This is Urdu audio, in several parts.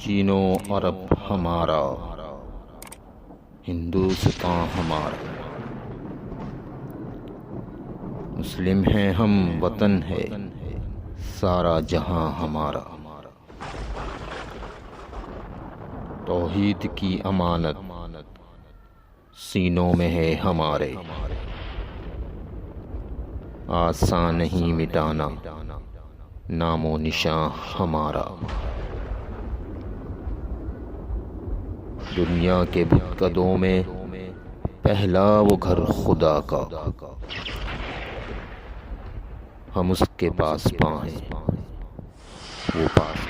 چین و عرب ہمارا، ہندوستان ہمارا، مسلم ہیں ہم، وطن ہے سارا جہاں ہمارا، توحید کی امانت سینوں میں ہے ہمارے، آسان نہیں مٹانا نام و نشاں ہمارا، دنیا کے بت قدوں میں پہلا وہ گھر خدا کا، ہم اس کے پاس پائیں وہ پاس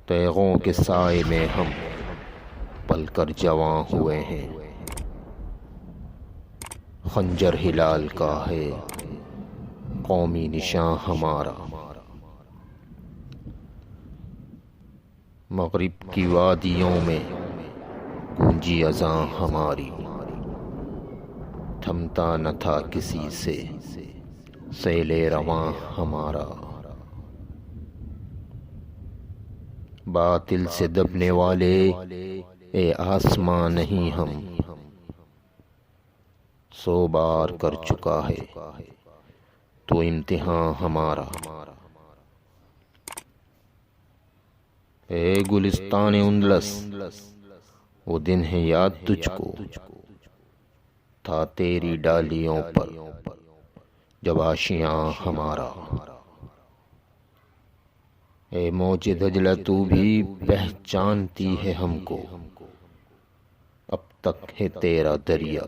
تیغوں کے سائے میں ہم پل کر جواں ہوئے ہیں، خنجر ہلال کا ہے قومی نشاں ہمارا، مغرب کی وادیوں میں گونجی اذاں ہماری، تھمتا نہ تھا کسی سے سیل رواں ہمارا، باطل سے دبنے والے اے آسمان نہیں ہم، 100 بار کر چکا ہے تو امتحان ہمارا، اے گلستان اندلس وہ دن ہے یاد تجھ کو، تھا تیری ڈالیوں پر جب آشیاں ہمارا، اے موج دجلہ تو بھی پہچانتی ہے ہم کو، اب تک ہے تیرا دریا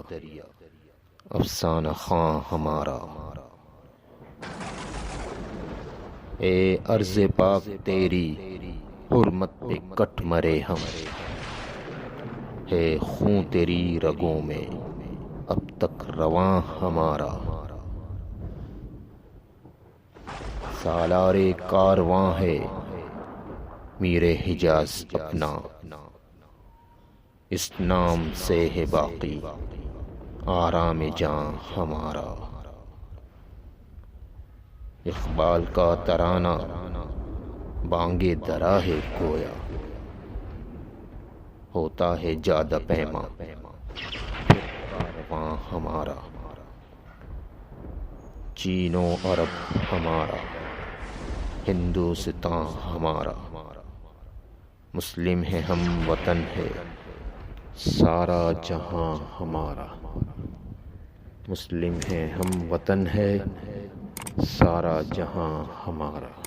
افسانہ خواں ہمارا، اے ارض پاک تیری حرمت پہ کٹ مرے ہم، ہے خون تیری رگوں میں اب تک رواں ہمارا، سالار کارواں ہے میر حجاز اپنا، اس نام سے ہے باقی آرام جاں ہمارا، اقبال کا ترانہ بانگے درا ہے گویا، ہوتا ہے جادہ پیما پھر کارواں ہمارا، چین و عرب ہمارا، ہندوستان ہمارا، مسلم ہیں ہم، وطن ہے سارا جہاں ہمارا، مسلم ہیں ہم، وطن ہے سارا جہاں ہمارا۔